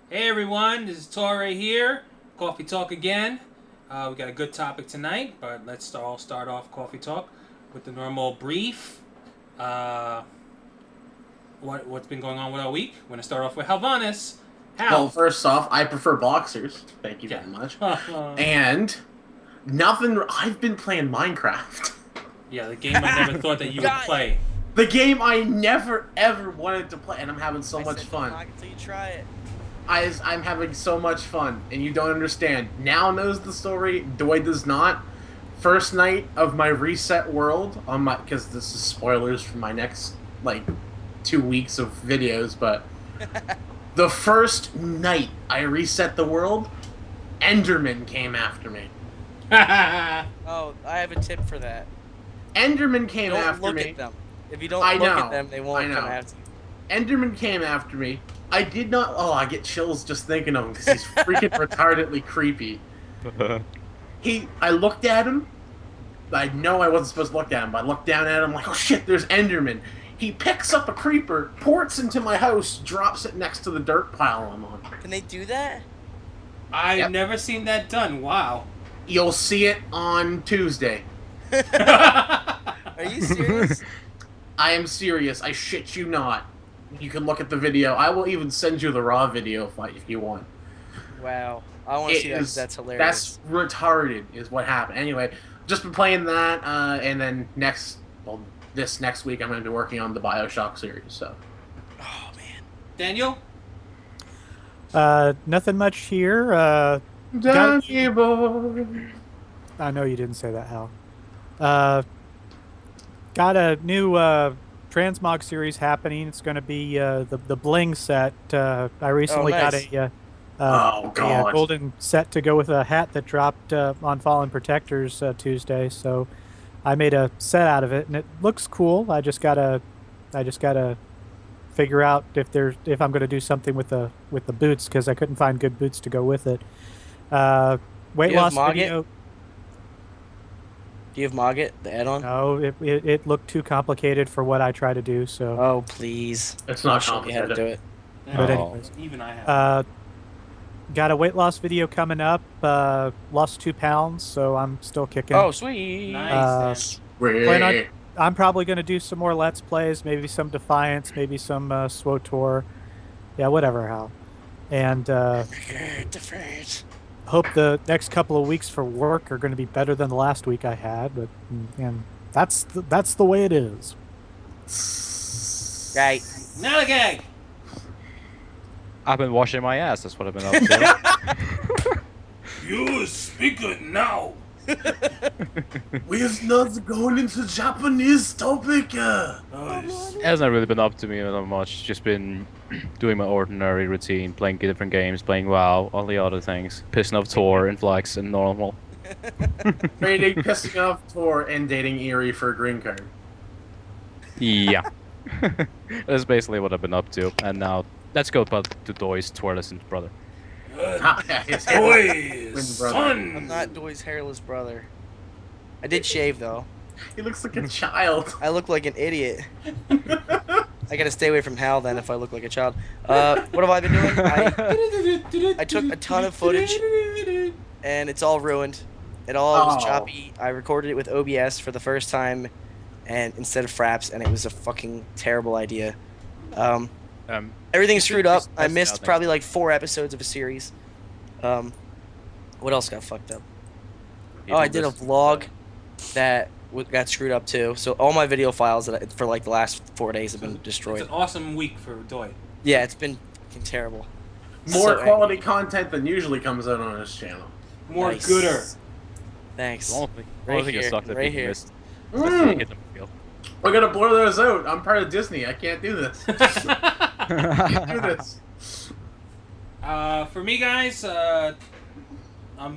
Hey everyone, this is Toray here. Cawfee Talk again. We got a good topic tonight, but let's all start off Cawfee Talk with the normal brief. What's been going on with our week? We're gonna start off with Halvanis. Hal. Well, first off, I prefer boxers. Thank you very much. And nothing. I've been playing Minecraft. Yeah, the game I never thought that you would play. The game I never ever wanted to play, and I'm having so much fun. Until you try it. I'm having so much fun, and you don't understand. Now knows the story. Doy does not. First night of my reset world on my, because this is spoilers for my next like 2 weeks of videos, but the first night I reset the world, Enderman came after me. Oh, I have a tip for that. Enderman came after Don't me. look at them. If you don't look at them, they won't come after you. Enderman came after me. I did not. Oh, I get chills just thinking of him because he's freaking retardedly creepy. I looked at him. I know I wasn't supposed to look at him, but I looked down at him like, oh shit, there's Enderman. He picks up a creeper, ports into my house, drops it next to the dirt pile I'm on. Can they do that? I've never seen that done. Wow. You'll see it on Tuesday. Are you serious? I am serious. I shit you not. You can look at the video. I will even send you the raw video if you want. Wow. I want to see that. That's hilarious. That's retarded is what happened. Anyway, just been playing that, and then this next week I'm going to be working on the BioShock series, so. Oh, man. Daniel? Nothing much here. Donkey boy. I know you didn't say that, Hal. Got a new transmog series happening. It's going to be the bling set. I recently got a golden set to go with a hat that dropped on Fallen Protectors Tuesday. So I made a set out of it, and it looks cool. I just gotta figure out if I'm going to do something with the boots, because I couldn't find good boots to go with it. Weight loss video. Do you have Mogget, the add-on? No, it looked too complicated for what I try to do. So. Oh please! It's not complicated. complicated. How to do it. But anyways, even I have. Got a weight loss video coming up. Lost 2 pounds, so I'm still kicking. Oh sweet! Nice. I'm probably going to do some more Let's Plays, maybe some Defiance, maybe some SWTOR. Yeah, whatever, Hal. And Different. hope the next couple of weeks for work are going to be better than the last week I had. But and that's the way it is. Right. Not a gag. I've been washing my ass. That's what I've been up to. You speak it now. We're not going into Japanese topic. It hasn't really been up to me that much. Just been doing my ordinary routine, playing different games, playing WoW, all the other things. Pissing off Tor and Flex and normal. Trading, pissing off Tor, and dating Eerie for a green card. Yeah. That's basically what I've been up to. And now, let's go to Doy's Twirlescent brother. Boys, son. I'm not Doy's hairless brother. I did shave though. He looks like a child. I look like an idiot. I gotta stay away from Hal then if I look like a child. What have I been doing? I took a ton of footage and it's all ruined. It all was choppy. I recorded it with OBS for the first time and instead of Fraps, and it was a fucking terrible idea. Everything's screwed up. I missed probably like 4 episodes of a series. What else got fucked up? Oh, I did a vlog that got screwed up too. So all my video files that for like the last 4 days have been destroyed. It's an awesome week for Doy. Yeah, it's been fucking terrible. More quality content than usually comes out on this channel. More gooder. Thanks. Right here. We're gonna blur those out. I'm part of Disney. I can't do this. Can't do this. For me, guys, I'm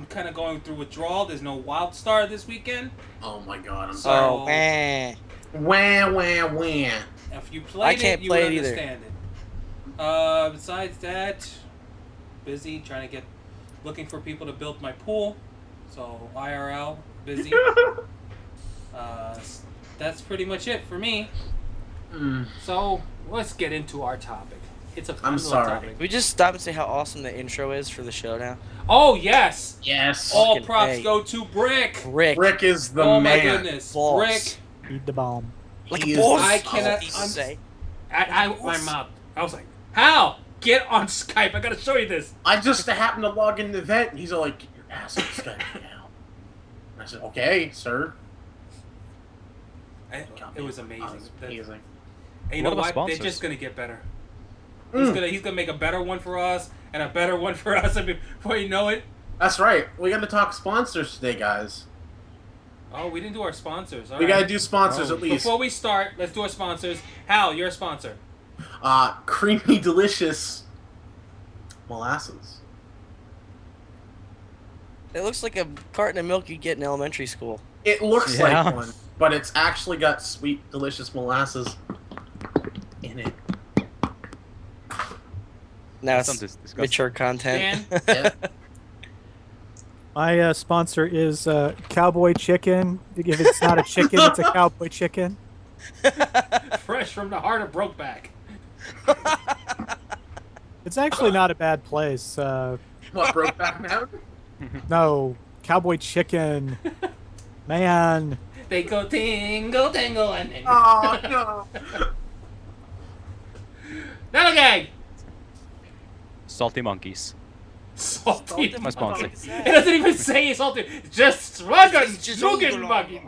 kind of going through withdrawal. There's no Wild Star this weekend. Oh my god, I'm sorry. Oh, man. Wah. If you played I can't it, you play would it either. understand it. Besides that, busy trying to looking for people to build my pool. So IRL, busy. That's pretty much it for me. So let's get into our topic. It's a fun little topic. Can we just stop and say how awesome the intro is for the show now? Oh yes. Yes. All props go to Brik. Brik is the man. Oh man. my goodness. Boss. Brik. Eat the bomb. Like He a is boss. I cannot say. my mouth. I was like, Hal, get on Skype. I gotta show you this. I just happened to log in the event, and he's all like, "Get your ass on Skype now." And I said, "Okay, sir." It was amazing. Amazing. And you know what? They're just gonna get better. He's gonna make a better one for us and a better one for us. And before you know it. That's right. We got to talk sponsors today, guys. Oh, we didn't do our sponsors. We got to do sponsors at least. Before we start, let's do our sponsors. Hal, you're a sponsor. Creamy, delicious molasses. It looks like a carton of milk you get in elementary school. It looks like one, but it's actually got sweet, delicious molasses in it. Now it's mature content. Yeah. My sponsor is Cowboy Chicken. If it's not a chicken, it's a cowboy chicken. Fresh from the heart of Brokeback. It's actually not a bad place. What, Brokeback Mountain? No, Cowboy Chicken. Man. They go tingle, tingle, and then... Oh, no. Now gag! Salty monkeys. Salty. My sponsor. It doesn't even say salty. It's just Sluggin bugging.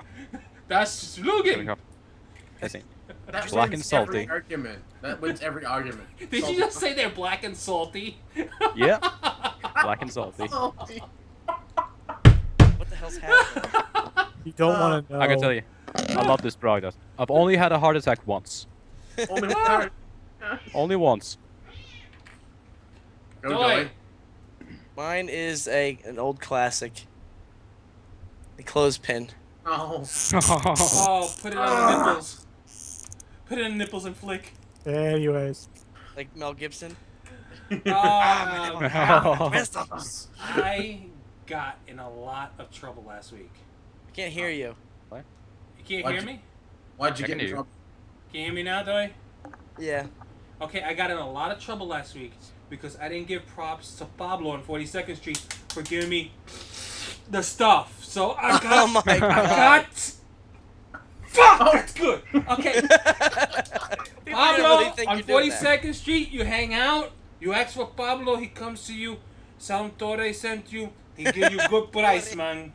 That's Sluggin. That's it. That Black wins and salty. Every argument. That wins every argument. Did Salty. you just say they're black and salty? Yeah. Black and salty. Salty. What the hell's happening? You don't want to know. I can tell you, I love this product. I've only had a heart attack once. Only once. Go, Joy. Mine is an old classic. The clothespin. Oh. Oh, put it on the nipples. Put it in the nipples and flick. Anyways. Like Mel Gibson. I got in a lot of trouble last week. I can't hear you. You can't hear me? Why'd you I get can in hear trouble? Can you hear me now, Doy? Yeah. Okay, I got in a lot of trouble last week because I didn't give props to Pablo on 42nd Street for giving me the stuff. So I got... Oh my I god. got... Fuck! That's good! Okay. Pablo, really think on you're doing that. 42nd Street, you hang out, you ask for Pablo, he comes to you, Toray sent you, he give you good price, man.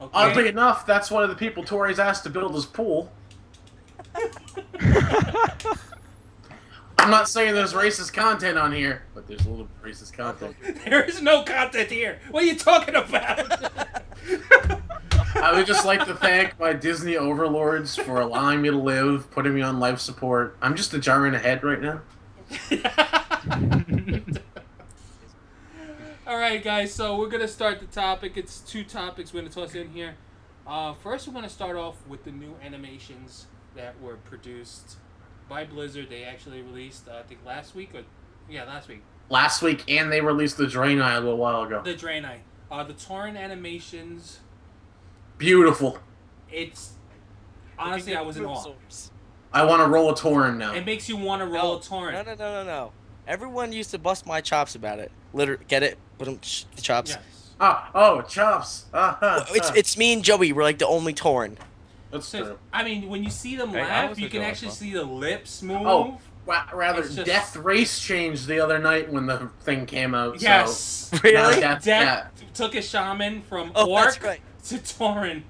Okay? Oddly enough, that's one of the people Toray's asked to build his pool. I'm not saying there's racist content on here, but there's a little racist content. There is no content here. What are you talking about? I would just like to thank my Disney overlords for allowing me to live, putting me on life support. I'm just a jar in a head right now. Alright guys, so we're going to start the topic. It's two topics we're going to toss in here. First we're going to start off with the new animations that were produced by Blizzard. They actually released, I think last week. Last week. Last week, and they released the Draenei a little while ago. The Draenei. The Tauren animations. Beautiful. It's... Honestly, I was in awe. I want to roll a Tauren now. It makes you want to roll a Tauren. No. Everyone used to bust my chops about it. Get it? Put them the chops. Yes. Chops. It's me and Joey. We're like the only Tauren. That's true. I mean, when you see them Hey, I laugh, was you a can Joey actually as see the lips move. Oh, rather, It's just- Death Race changed the other night when the thing came out. Yes. So Really? now Death took a shaman from Oh, orc that's right. to Tauren.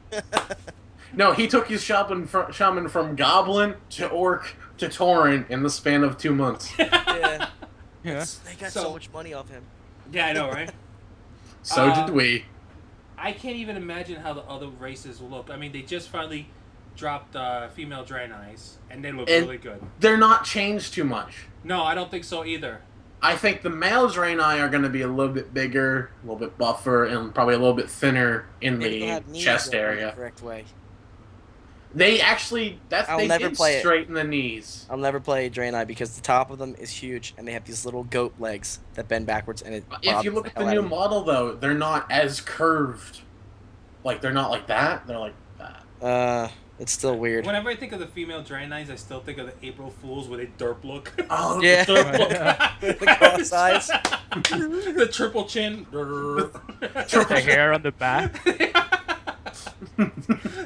No, he took his shaman from Goblin to Orc to Tauren in the span of 2 months. Yeah. Yeah. They got So- so much money off him. Yeah, I know, right? So did we. I can't even imagine how the other races will look. I mean, they just finally dropped female Draenei's, and they look And- really good. They're not changed too much. No, I don't think so either. I think the male Draenei are going to be a little bit bigger, a little bit buffer, and probably a little bit thinner in Maybe they'll the have knees chest that are area. the correct way. They actually I'll they never did play it. straighten the knees. I'll never play Draenei because the top of them is huge and they have these little goat legs that bend backwards and it. If you look at the new model though, they're not as curved. Like they're not like that. They're like that. It's still weird. Whenever I think of the female Draenei's, I still think of the April Fools with a derp look. Oh Yeah. The derp look. The cross eyes. The triple chin. The hair on the back.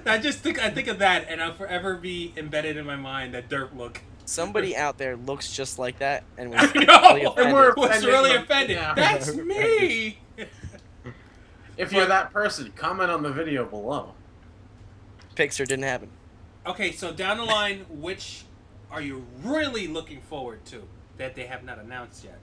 I think of that, and I'll forever be embedded in my mind that derp look. Somebody out there looks just like that and was I really know. offended. Was really offended. Yeah. That's me. If you're that person, comment on the video below. Pixar didn't happen. Okay, so down the line, which are you really looking forward to that they have not announced yet?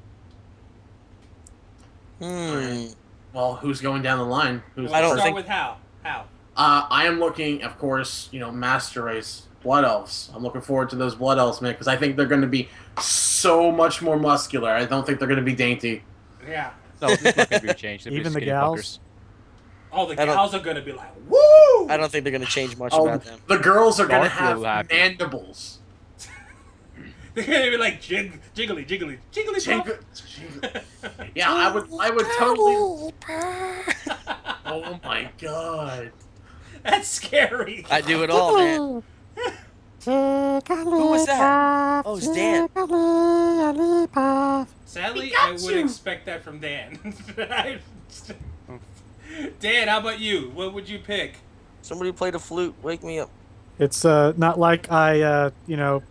Well, who's going down the line? Who's I don't Start think- with Hal. Hal. I am looking, of course, Master Race Blood Elves. I'm looking forward to those Blood Elves, man, because I think they're going to be so much more muscular. I don't think they're going to be dainty. Yeah. No, it's not going to be changed. They're Even just the skinny gals? fuckers. Oh, the I don't- gals are gonna be like, woo! I don't think they're going to change much Oh, about them. the girls are going to Dark will have happen. mandibles. They're gonna be like jiggly, jiggly Jiggle- puff. Yeah, I would totally. Oh my god. That's scary. I do it all, man. Who was that? Oh, it's Dan. Sadly, I would expect that from Dan. Dan, how about you? What would you pick? Somebody played a flute. Wake me up. It's not like I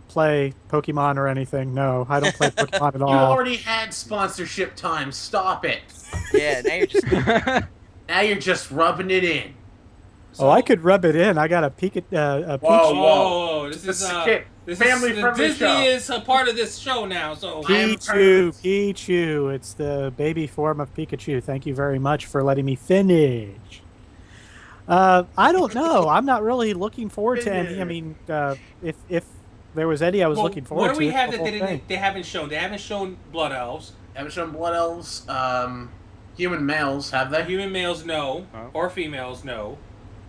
play Pokemon or anything. No, I don't play Pokemon at You all. already had sponsorship time. Stop it. Yeah, now you're just. Now you're just rubbing it in. Oh, I could rub it in. I got a Pikachu. Whoa. Oh, this This is is a kid. Family-friendly Disney show. is a part of this show now, so Pichu. It's the baby form of Pikachu. Thank you very much for letting me finish. I don't know. I'm not really looking forward to any. I mean, if there was any, I was looking forward to. What do we it, have the that whole thing. they haven't shown? They haven't shown Blood Elves. Haven't shown Blood Elves. Human males, have they? Human males, no. Oh. Or females, no.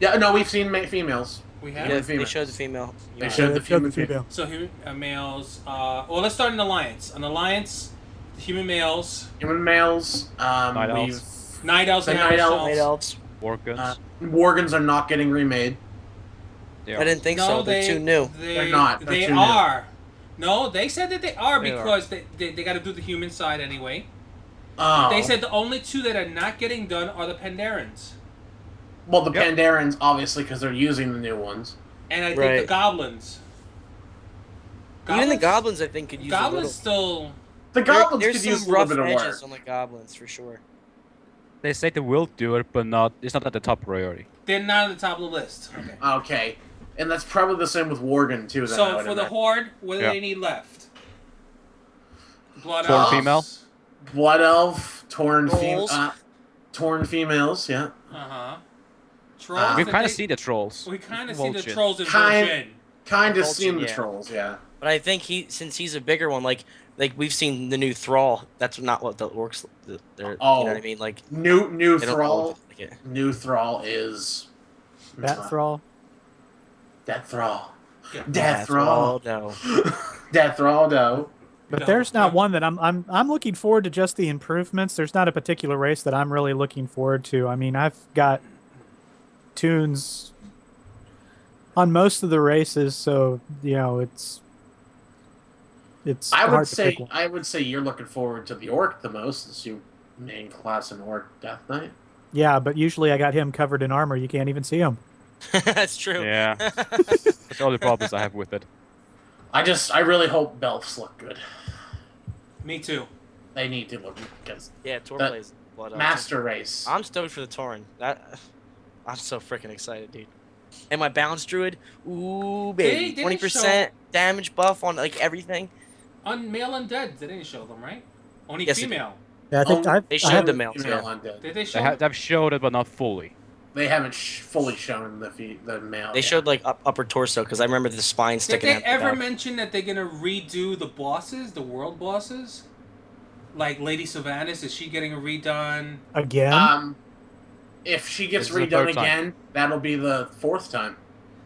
Yeah, no, we've seen females. We have. Yeah, female. they showed the female. They Yeah. showed the Showed female. So human males. Well, let's start an alliance. An alliance. Human males. Human males. Night We've elves. Night elves The and night elves. Night elves. Workguns. Worgans are not getting remade. I didn't think No, so. They're too new. They're not. They're They too new. are. No, they said that they are They are. because they got to do the human side anyway. Oh. They said the only two that are not getting done are the Pandarans. Well, the Yep. Pandarans, obviously, because they're using the new ones. And I think Right. the goblins. Even the goblins, I think, could use a Goblins little. still. The goblins There's could use a some little rough bit of work. edges on the goblins for sure. They say they will do it, but it's not at the top priority. They're not at the top of the list. Okay. Okay. And that's probably the same with Worgen, too. Then I So would for the imagine. horde, what do Yeah. they need left? Blood Torn elves. female? Blood Elf, Torn females, yeah. Uh-huh. Trolls. We've that kind of they- seen the trolls. We kind of see the Vulture. trolls in Kind- Virgin. Kind of Vulture, seen the yeah. trolls, yeah. But I think since he's a bigger one, like we've seen the new Thrall. That's not what the orcs. They're, Oh. you know what I mean? Like New they don't Thrall. look like it. New Thrall is... Bat Thrall. Death Thrall. Yeah. Death Thrall. No. Death Thrall, no. But No, there's not no. one that I'm looking forward to. Just the improvements. There's not a particular race that I'm really looking forward to. I mean, I've got tunes on most of the races, so it's I hard would to say pick one. I would say you're looking forward to the Orc the most, since you main class in Orc Death Knight. Yeah, but usually I got him covered in armor. You can't even see him. That's true. Yeah. That's all the problems I have with it. I really hope Belfs look good. Me too. They need to look because Yeah, Tor That- plays Blood Elves. Master Race. I'm stoked for the Tauren. I'm so freaking excited, dude. And my Balance Druid, ooh baby, They 20% damage buff on like everything. On male undead, they didn't show them, right? Only Yes, they did. female. Yeah, I think Oh, They I showed have- the males. Female Yeah. undead. Did they show? They've showed it, but not fully. They haven't fully shown the male. They yet. showed like upper torso because I remember the spine Did sticking they out. ever the back. mention that they're gonna redo the bosses, the world bosses? Like Lady Sylvanas, is she getting a redone? again. If she gets This is the redone third time. again, that'll be the fourth time.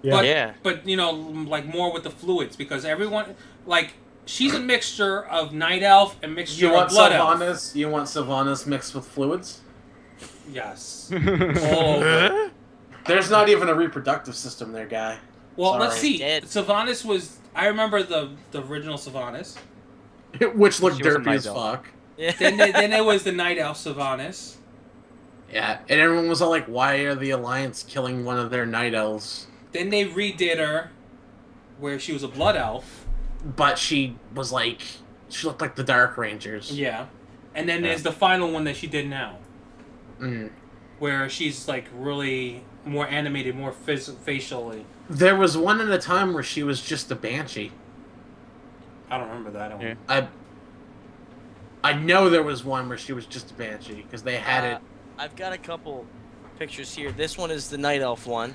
But you know, like more with the fluids because everyone like she's a mixture of night elf and mixture of blood elf. You want Sylvanas mixed with fluids? Yes. All over. There's not even a reproductive system there, guy. Well, Sorry. let's see. Sylvanas was. I remember the original Sylvanas, which looked derpy as fuck. Yeah. then there was the night elf Sylvanas. Yeah, and everyone was all like, "Why are the Alliance killing one of their night elves?" Then they redid her, where she was a blood elf. But she was like, she looked like the Dark Rangers. Yeah, and then there's the final one that she did now, where she's like really more animated, more facially. There was one at a time where she was just a banshee. I don't remember that one. Yeah. I know there was one where she was just a banshee because they had it. I've got a couple pictures here. This one is the night elf one.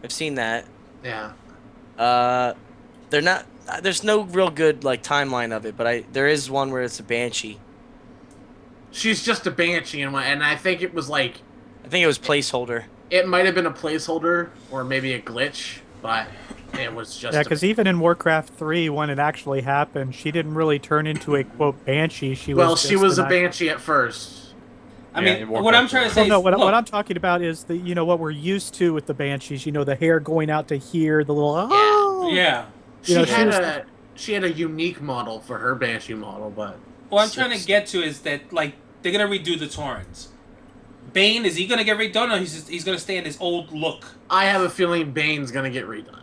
I've seen that. Yeah. They're not. There's no real good like timeline of it, but there is one where it's a banshee. She's just a banshee, and I think it was like. I think it was placeholder. It might have been a placeholder or maybe a glitch, but it was just. Yeah, because even in Warcraft 3, when it actually happened, she didn't really turn into a quote banshee. She was a banshee at first. I mean, what I'm trying to say. What I'm talking about is what we're used to with the banshees. You know, the hair going out to here, the little. Yeah. She had a unique model for her banshee model, but. What I'm trying to get to is that like they're gonna redo the Taurens. Bane, is he gonna get redone, or he's gonna stay in his old look? I have a feeling Bane's gonna get redone.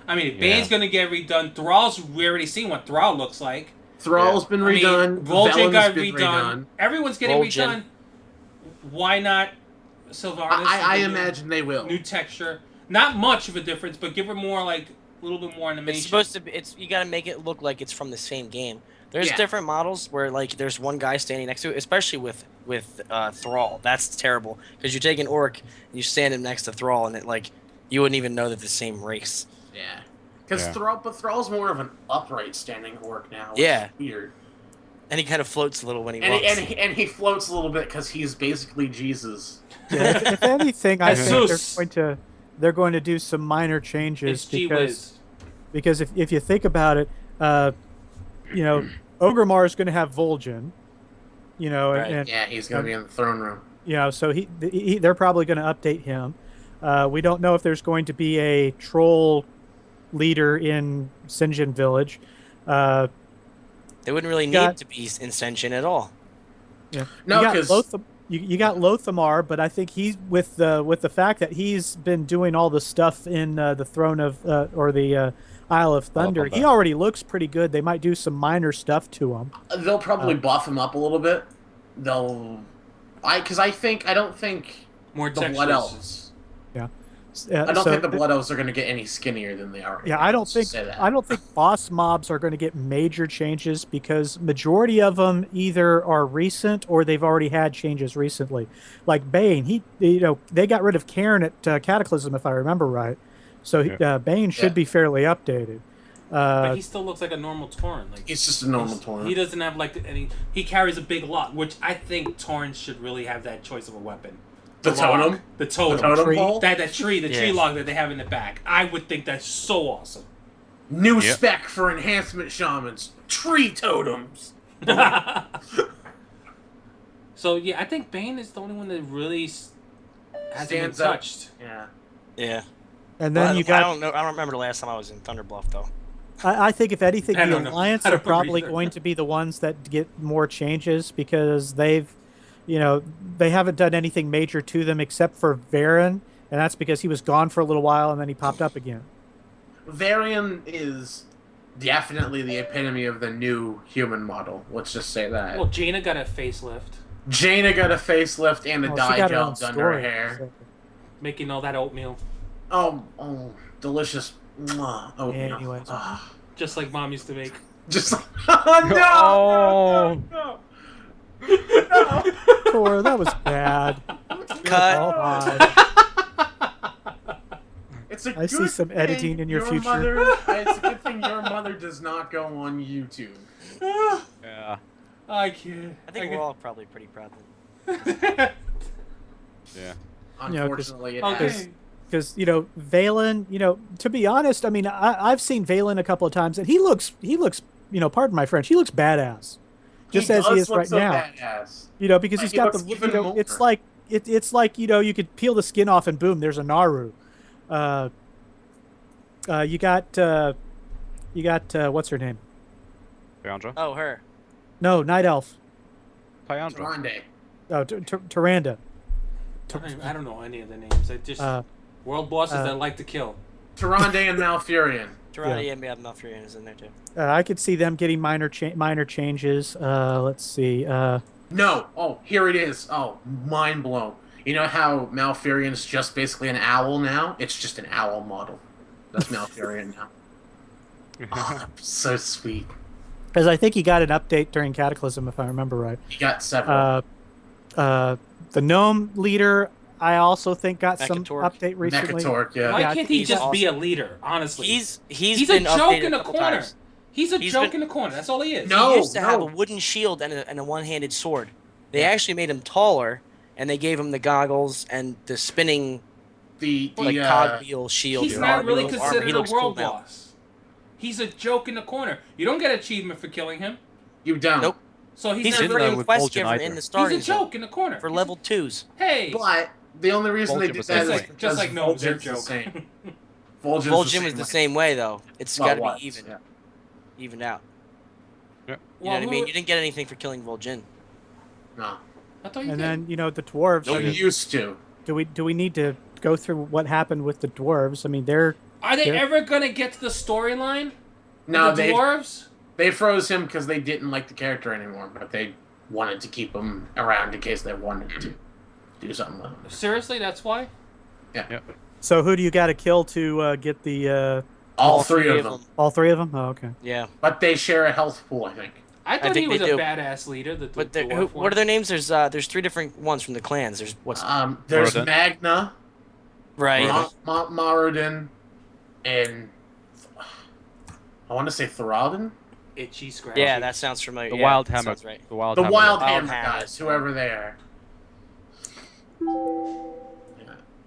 I mean, if Bane's gonna get redone, Thrall's, we already seen what Thrall looks like. Thrall's been redone. Vol'jin got redone. Everyone's getting redone. Why not Sylvanas? I imagine they will. New texture. Not much of a difference, but give her more, like, a little bit more animation. It's supposed to be, you gotta make it look like it's from the same game. There's different models where, like, there's one guy standing next to it, especially with Thrall. That's terrible. Because you take an orc, and you stand him next to Thrall, and it, like, you wouldn't even know they're the same race. Yeah. Because Thrall's more of an upright standing orc now. Which is weird. And he kind of floats a little when he walks. And he floats a little bit because he's basically Jesus. Yeah, if anything, I think they're going to do some minor changes because if you think about it, Ogremar is going to have Vol'jin, and he's going to be in the throne room. So they're probably going to update him. We don't know if there's going to be a troll leader in Sinjin Village. They wouldn't really need to be in Sinjin at all. Yeah, no, because you got Lothamar, but I think he's with the fact that he's been doing all the stuff in the Throne of or the Isle of Thunder. He already looks pretty good. They might do some minor stuff to him. They'll probably buff him up a little bit. I don't think more the Blood Elves. Yeah. I don't think the Blood Elves are going to get any skinnier than they are. Yeah, I don't think boss mobs are going to get major changes because majority of them either are recent or they've already had changes recently. Like Bane, they got rid of Cairn at Cataclysm if I remember right. So Bane should be fairly updated. But he still looks like a normal Tauren. Like he's just a normal Tauren. He doesn't have he carries a big lot, which I think Taurens should really have that choice of a weapon. The totem? The totem. The totem pole? That tree, tree log that they have in the back. I would think that's so awesome. New spec for enhancement shamans. Tree totems. So, I think Bane is the only one that really hasn't been touched. Yeah. And then I don't know. I don't remember the last time I was in Thunderbluff, though. I think if anything, the Alliance are probably going to be the ones that get more changes because they haven't done anything major to them except for Varian, and that's because he was gone for a little while and then he popped up again. Varian is definitely the epitome of the new human model. Let's just say that. Well, Jaina got a facelift. And a dye gel done to her hair. So. Making all that oatmeal. Oh, delicious oatmeal. Anyways. Just like Mom used to make. Just like... No! Tor, that was bad. Cut. I see some editing in your future. It's a good thing your mother does not go on YouTube. Yeah. I can't. I think we're all probably pretty proud of it. Unfortunately, it okay. has. because Valen. To be honest, I mean, I've seen Valen a couple of times, and he looks, pardon my French, he looks badass, just as he is right now. Badass. Because he's got the, it's like it's like you could peel the skin off and boom, there's a Naru. You got what's her name? Pyandra? Oh, her. No, Night Elf. Pyandra. Grande. Oh, Tyrande. I don't know any of the names. I just world bosses that like to kill. Tyrande and Malfurion. Tyrande and Malfurion is in there too. I could see them getting minor changes. Let's see. No. Oh, here it is. Oh, mind blown. You know how Malfurion's just basically an owl now? It's just an owl model. That's Malfurion now. Oh, so sweet. Because I think he got an update during Cataclysm, if I remember right. He got several. The gnome leader, I also think got some Mechatork. update recently. Mechatork, yeah. Why Yeah, can't he he's just be a awesome. leader? Honestly, He's a been joke updated in a the couple corner. times. He's a He's joke been- in the corner. That's all he is. No. He used to have a wooden shield and a one-handed sword. They actually made him taller, and they gave him the goggles and the spinning cogwheel shield. He's or not really armor. considered He a looks cool world now. boss. He's a joke in the corner. You don't get achievement for killing him. You don't. Nope. So he's He's not a in really. there freaking with quest Vol'jin giver either. in the He's starting a joke in the corner. for level 2s. Hey, But the only reason they Vol'jin did was that the is same. just like gnomes, they're a Vol'jin's the joke. same. Vol'jin was the same way, though. It's got to be even, Yeah. evened out. Yeah. You know what I mean? You didn't get anything for killing Vol'jin. No. I thought you And did. then the dwarves. You used to. Do we need to go through what happened with the dwarves? I mean, they're Are they they're- ever gonna get to the storyline? No, the they dwarves. they froze him because they didn't like the character anymore, but they wanted to keep him around in case they wanted to do something with him. Seriously, that's why. Yeah. So who do you got to kill to get the All three of them. all three of them? Oh, okay. Yeah. But they share a health pool, I think. I thought think he was they a do. badass leader. The But dwarf what are their names? There's 3 different ones from the clans. There's what's There's Moradin. Magna, right. Moradin, and I want to say Thoradin? itchy, scratchy. Yeah, that sounds familiar. The Yeah, Wild that Hammer. sounds right. The Wild The Hammer. Wild Wild Hammer Hammers, guys, whoever they are.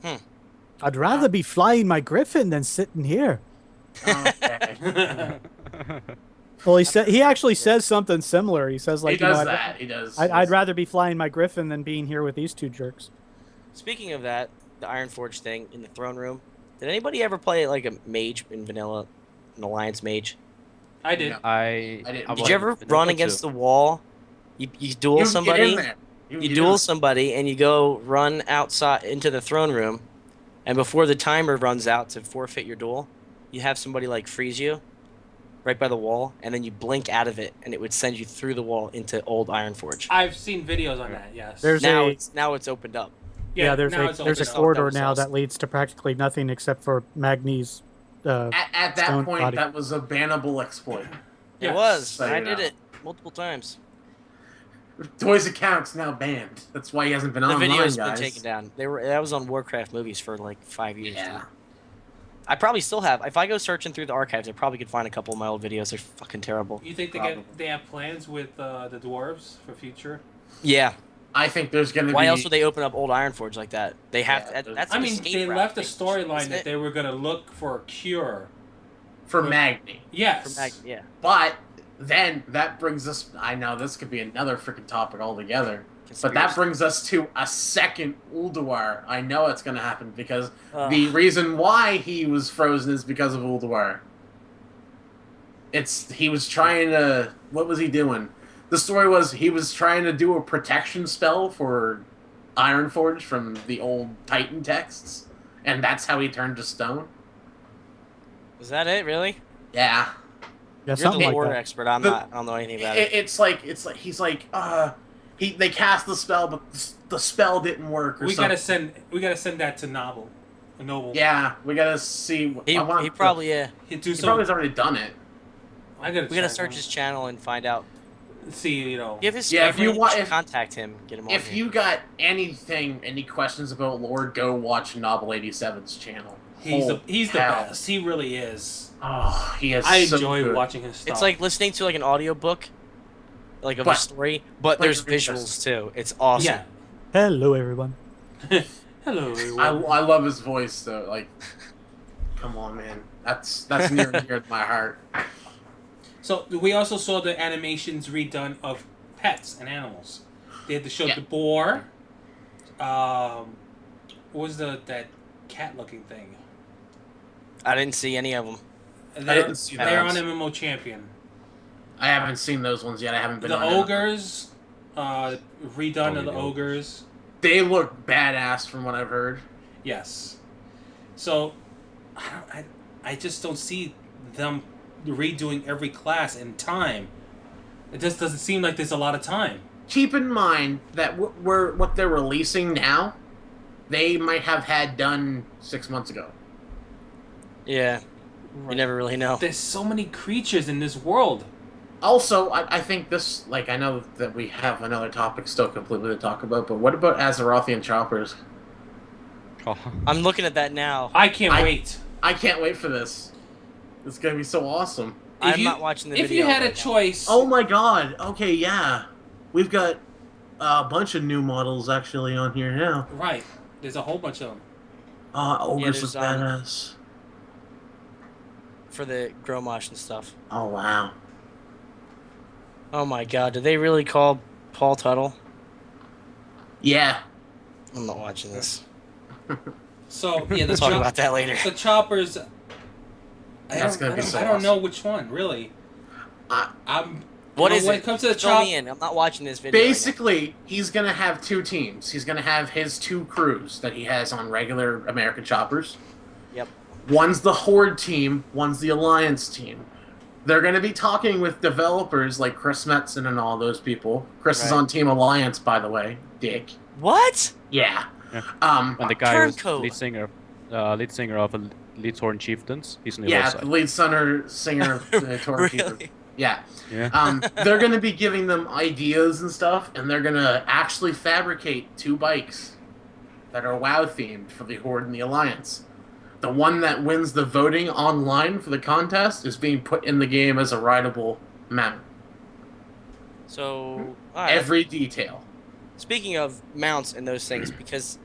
Yeah. I'd rather be flying my griffin than sitting here. Okay. Well, he actually says something similar. He says like, he does I'd, that. He does. I'd rather be flying my griffin than being here with these two jerks. Speaking of that, the Ironforge thing in the throne room. Did anybody ever play like a mage in vanilla, an alliance mage? I did. No. I didn't. Did you ever run against the wall? You duel You somebody. Get in there. You get duel in. somebody and you go run outside into the throne room, and before the timer runs out to forfeit your duel, you have somebody like freeze you right by the wall, and then you blink out of it, and it would send you through the wall into old Ironforge. I've seen videos on that. Yes. There's Now a it's opened up. yeah. There's now a it's there's a open up. corridor was now awesome. that leads to practically nothing except for Magni's. At that Stone point, body. that was a bannable exploit. Yes. It was. So I you did know. it multiple times. Toys account's now banned. That's why he hasn't been The online, video's guys. been taken down. That was on Warcraft movies for like 5 years. Yeah. Dude. I probably still have. If I go searching through the archives, I probably could find a couple of my old videos. They're fucking terrible. You think they have plans with the dwarves for future? Yeah. I think there's going to be... Why else would they open up old Ironforge like that? They have Yeah, to. That's I an mean, escape they route, left a I think, storyline isn't that it? they were gonna look for a cure. For Magni. Yes. Yeah. But then that brings us... I know this could be another freaking topic altogether. But that Conspiracy. brings us to a second Ulduar. I know it's going to happen because Ugh. the reason why he was frozen is because of Ulduar. He was trying to... What was he doing? The story was he was trying to do a protection spell for Ironforge from the old Titan texts, and that's how he turned to stone. Is that it? Really? Yeah. Yeah, You're something the like lore that. expert. I'm The- not. I don't know anything about it. It's like he's like they cast the spell, but the spell didn't work. Or We something. gotta send that to Noble. Yeah, we gotta see. He I want- probably yeah. He do He some. probably has already done it. I gotta. We gotta check search on his channel and find out. it. See, Give his Yeah, if you want, want- contact him, get him on If here. you got any questions about lore, go watch Novel 87's channel. he's the hell. best. He really is. Oh, he is. I so enjoy good. watching his stuff. It's like listening to like an audiobook, like of a But- story, but like there's a real visuals too. It's awesome. yeah. Hello, everyone. Hello, I everyone. love his voice though. Like, come on, man. That's near and dear to my heart. So we also saw the animations redone of pets and animals. They had to show the boar. What was that cat-looking thing? I didn't see any of them. I didn't see They're on those. MMO Champion. I haven't seen those ones yet. I haven't been The on them. ogres, redone of the ogres. They look badass from what I've heard. Yes. So, I just don't see them redoing every class in time. It just doesn't seem like there's a lot of time. Keep in mind that what they're releasing now, they might have had done 6 months ago. Yeah. You never really know. There's so many creatures in this world. Also, I think this, like, I know that we have another topic still completely to talk about, but what about Azerothian choppers? I'm looking at that now. I can't wait. I can't wait for this. It's gonna be so awesome. I'm not watching the video. If you had a right now. choice... Oh my god, okay, yeah. We've got a bunch of new models actually on here now. Right. There's a whole bunch of them. Ogres there's, look badass. For the Gromosh and stuff. Oh wow. Oh my god, did they really call Paul Tuttle? Yeah. I'm not watching this. So, yeah, We'll talk about that later. The choppers... That's gonna be so I don't awesome. know which one, really. I'm... What you know, is when it? it comes to the Fill chop... me in. I'm not watching this video. Basically, he's gonna have two teams. He's gonna have his two crews that he has on regular American choppers. Yep. One's the Horde team, one's the Alliance team. They're going to be talking with developers like Chris Metzen and all those people. Chris is Right. on Team Alliance, by the way. Dick. What? Yeah. And the guy who's Turncoat. lead singer of Lead Torn Chieftains, he's on the Yeah, website. the lead singer of Toray. Really? Yeah. Yeah. They're going to be giving them ideas and stuff, and they're going to actually fabricate two bikes that are WoW themed for the Horde and the Alliance. The one that wins the voting online for the contest is being put in the game as a rideable mount. So, alright. Every detail. Speaking of mounts and those things, because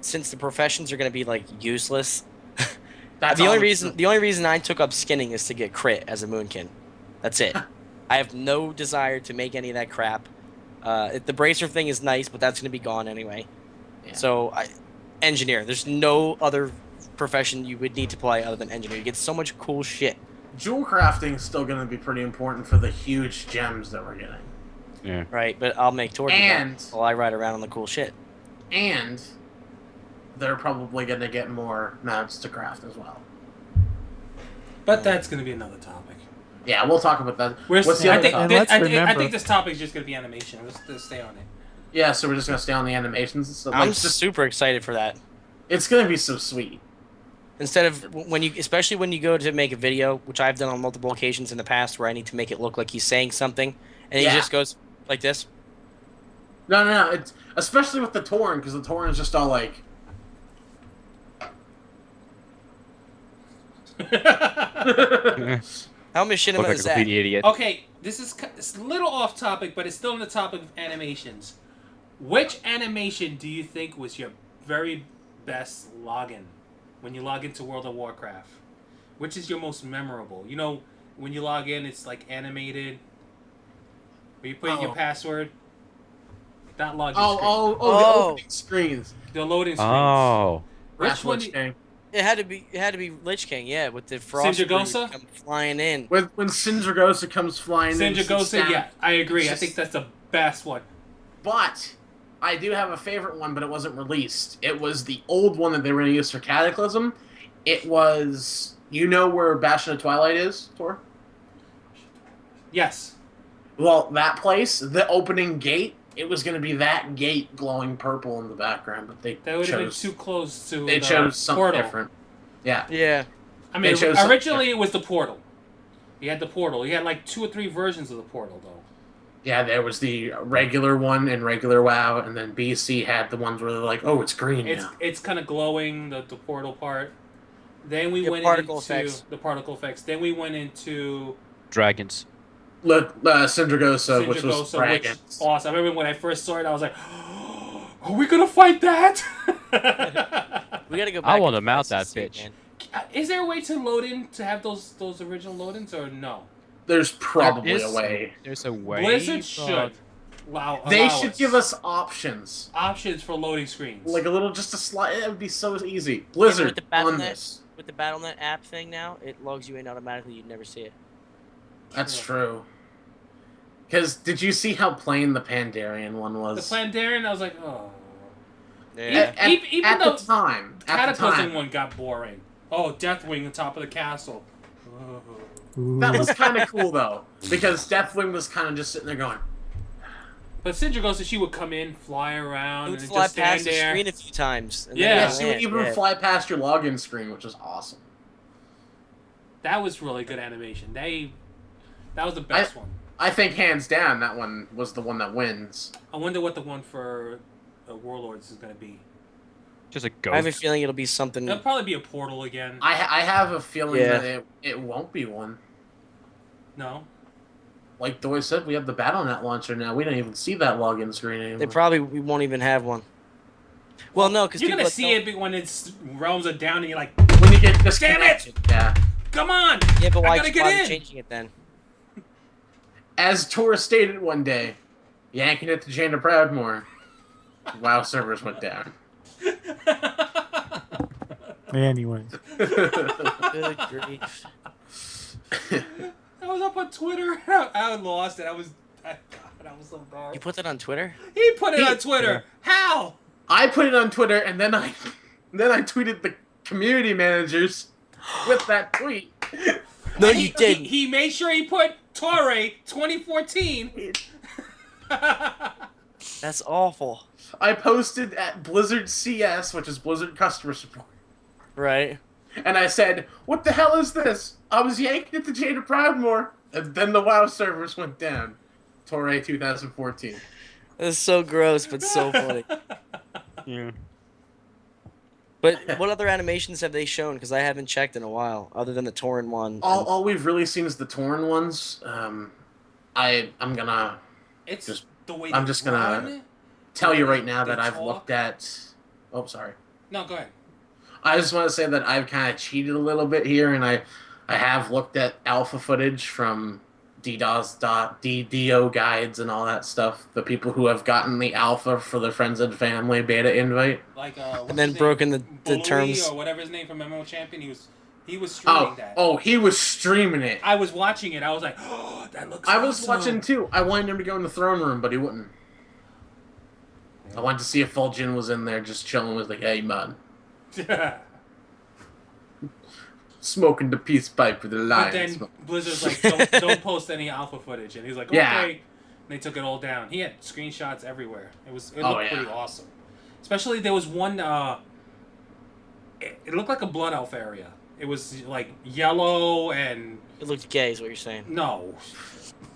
since the professions are going to be like useless, That's the all only reason I took up skinning is to get crit as a moonkin. That's it. I have no desire to make any of that crap. The bracer thing is nice, but that's going to be gone anyway. Yeah. So, engineer. There's no other profession you would need to play other than engineer. You get so much cool shit. Jewel crafting is still going to be pretty important for the huge gems that we're getting. Yeah. Right, but I'll make Tor do And- that while I ride around on the cool shit. And they're probably going to get more mounts to craft as well. But that's going to be another topic. Yeah, we'll talk about that. What's the other I think, topic? And let's I remember- think this topic is just going to be animation. Let's stay on it. Yeah, so we're just going to stay on the animations and stuff. I'm It's just, super excited for that. it's going to be so sweet. Instead of especially when you go to make a video, which I've done on multiple occasions in the past, where I need to make it look like he's saying something, and Yeah. he just goes like this. No. It's especially with the Torn, because the Torn is just all like... How machinima Look like a is that? complete idiot. Okay, it's a little off topic, but it's still on the topic of animations. Which animation do you think was your very best login when you log into World of Warcraft? Which is your most memorable? You know, when you log in, it's like animated. Where you put in your password. That login screen. the Oh. opening screens. The loading screens. Oh. Which That's one? Lich King. It had to be Lich King, yeah, with the frost Sindragosa? come flying in. When Sindragosa comes flying in. Sindragosa, yeah, I agree. I Just- think that's the best one. But I do have a favorite one, but it wasn't released. It was the old one that they were going to use for Cataclysm. It was... You know where Bastion of Twilight is, Tor? Yes. Well, that place, the opening gate, it was going to be that gate glowing purple in the background, but they That would have been chose... too close to They the chose something portal. different. Yeah. Yeah. I mean, They chose something originally it was the portal. You had the portal. You had like 2 or 3 versions of the portal, though. Yeah, there was the regular one in regular WoW, and then BC had the ones where they're like, oh, it's green now. It's kind of glowing, the portal part. Then we Yeah, went particle into effects. the particle effects. Then we went into Dragons. Look, Sindragosa, which was Sindragosa, which dragons. awesome. I remember when I first saw it, I was like, Are we gonna fight that? We gotta go back. I want to and mount press that and bitch. see, man. Is there a way to load in to have those original load-ins or no? There's probably There is a way. There's a way. Blizzard but- should. They allow should us give us options. options for loading screens. Like a little, just a slide. It would be so easy. Yeah, but Blizzard with the Battle.net, on this. with the Battle.net app thing now, it logs you in automatically. You'd never see it. That's true. Because did you see how plain the Pandarian one the was? Pandarian, I was like, oh. Yeah. Even At though the time. At the Cataclysm time. one got boring. Oh, Deathwing on top of the castle. Ooh. That was kind of cool though, because Deathwing was kind of just sitting there going, But Syndra Ghost, she would come in, fly around, It would and fly just stand past the there. screen a few times. And Yeah. then yeah, it she would land, even yeah. fly past your login screen, which was awesome. That was really good animation. That was the best one. I think hands down that one was the one that wins. I wonder what the one for Warlords is going to be. Just a I have a ghost. feeling it'll be something. It'll probably be a portal again. I have a feeling Yeah. that it won't be one. No? Like Doy said, we have the Battle.net launcher now. We don't even see that login screen anymore. They probably we won't even have one. Well, no, because You're going to see it when its realms are down and you're like, when you get damn it! disconnected. Yeah. Come on! Yeah, but I why gotta are get you in! changing it then? As Tor stated one day, yanking it to Jaina Proudmoore, WoW servers went down. Anyway. Good grief. I was up on Twitter. I lost it. I was so bad. You put that on Twitter? He put it on Twitter. How? I put it on Twitter, and then I tweeted the community managers with that tweet. No, And you didn't. He made sure he put Toray 2014. That's awful. I posted at Blizzard CS, which is Blizzard customer support, Right. and I said, "What the hell is this? I was yanking it to Jaina Proudmoore, and then the WoW servers went down." Toray 2014. That's so gross, but so funny. Yeah. But what other animations have they shown? Because I haven't checked in a while, other than the Torn one. All we've really seen is the Torn ones. I'm gonna It's Just- the way I'm they just gonna run. tell you right now They that I've talk. looked at. Oh, sorry. No, go ahead. I just want to say that I've kind of cheated a little bit here, and I have looked at alpha footage from DDO guides and all that stuff. The people who have gotten the alpha for their friends and family beta invite. Like And then broken the Bully terms. or whatever his name from MMO Champion. He was streaming that. He was streaming it. I was watching it. I was like, oh, that looks. I was awesome. watching too. I wanted him to go in the throne room, but he wouldn't. I wanted to see if Fulgin was in there just chilling with like, hey man, smoking the peace pipe with the But lions. then Blizzard's like, don't post any alpha footage, and he's like, okay. Yeah. And they took it all down. He had screenshots everywhere. It looked yeah. pretty awesome. Especially there was one. It looked like a blood elf area. It was like yellow and It looked gay, is what you're saying. no.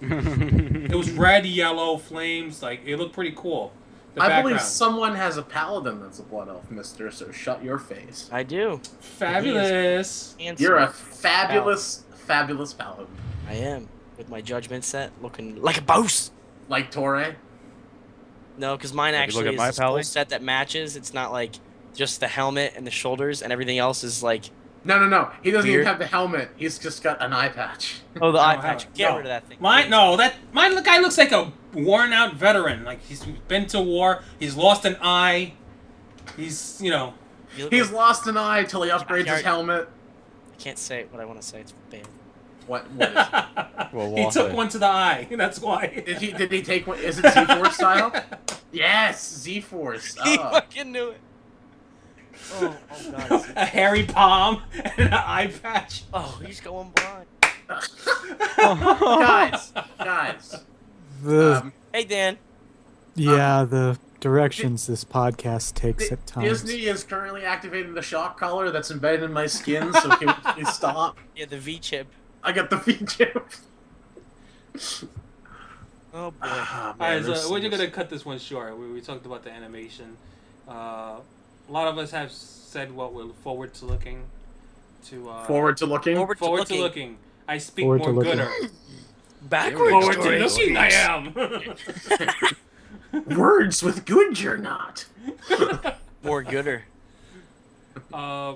It was red, yellow flames. Like it looked pretty cool. The I background. believe someone has a paladin that's a blood elf, mister, so shut your face. I do. Fabulous. Handsome. You're a fabulous paladin. I am. With my judgment set, looking like a boss. Like Toray? No, because mine Have you looked actually at is my this full pally? set that matches. It's not like just the helmet and the shoulders, and everything else is like... No. He doesn't even Weird. have the helmet. He's just got an eye patch. Oh, the No, eye I patch. haven't. Get No. rid of that thing. Mine guy looks like a worn out veteran. Like he's been to war. He's lost an eye. He's You look He's like- lost an eye till he upgrades Yeah. his helmet. I can't say what I want to say. It's bad. What is it? Well, he why? took one to the eye. That's why. Did he take one? Is it Z-Force style? Yes, Z-Force. He Oh. fucking knew it. Oh God. A hairy palm and an eye patch. Oh, he's going blind. guys. The Hey, Dan. the directions this podcast takes at times. Disney is currently activating the shock collar that's embedded in my skin, so can we please stop? Yeah, the V chip. I got the V-chip. Oh boy. Ah, man, Alright, there's so we're so gonna much- cut this one short. We talked about the animation. A lot of us have said what we're forward to looking. Forward to looking. Forward to Forward looking. to looking. I speak Forward to more looking. gooder. Backwards. Forward to Toray looking, I speaks. am. Words with good you're not. More gooder.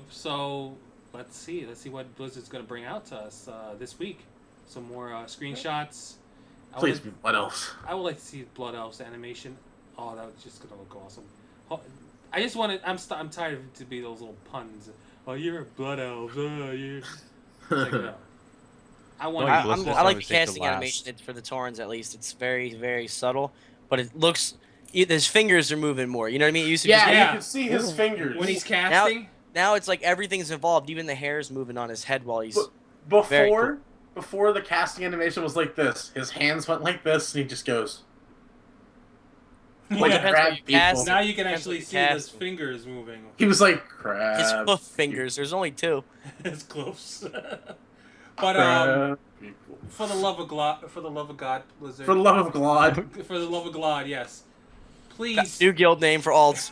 So let's see what Blizzard's gonna bring out to us this week. Some more screenshots. Please, what else? I would like to see Blood Elves animation. Oh, that was just gonna look awesome. I just want to. I'm tired of it to be those little puns. Oh, you're Blood Elves. You're. It's like, no. I want. No, Blizzard's I like the always take the casting last. animation for the Taurens at least. It's very, very subtle, but it looks. His fingers are moving more. You know what I mean? It used to just, Yeah, you can see his fingers. when he's casting. now it's like everything's involved. Even the hair's moving on his head while he's. Very cool. Before the casting animation was like this, his hands went like this, and he just goes. Like Yeah. grab you cast. people. Now you can Depends actually what you see cast his him. fingers moving. He was like His crab. hoof fingers. There's only 2. It's close. But crab people. for the love of God, Blizzard. For the love of God. For the love of God, yes. Please New guild name for alts.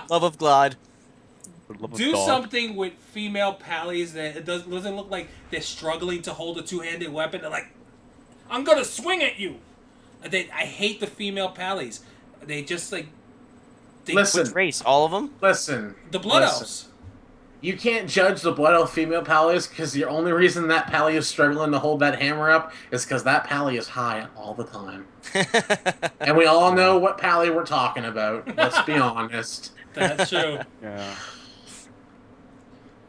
Love of Glod. For the love of do dog. something with female pallies that it doesn't look like they're struggling to hold a two-handed weapon. They're like, I'm gonna swing at you. I hate the female pallies. They just like. Listen. Which race? All of them? Listen. The Blood listen. Elves. You can't judge the Blood Elf female pallies because the only reason that pally is struggling to hold that hammer up is because that pally is high all the time. And we all know what pally we're talking about. Let's be honest. That's true. Yeah.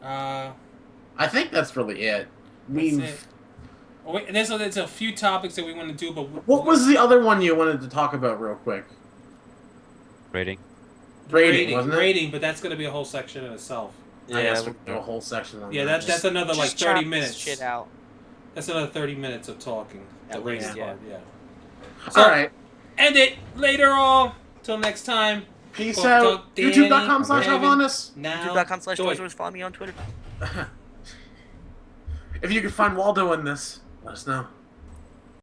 I think that's really it. That's it. Oh, wait, there's a few topics that we want to do, but What was the other one you wanted to talk about real quick? Rating. Rating, wasn't it? Rating, but that's gonna be a whole section in itself. I guess we can do a whole section on Yeah, that. that's another like Just chop 30 this minutes. Shit out. That's another 30 minutes of talking. At The rating least, yeah. part, yeah. All right. End it later on. Till next time. Peace Talk, out. talk, Danny, YouTube.com/Alvanus. Now. YouTube.com/Toys. Follow me on Twitter. If you can find Waldo in this, let us know.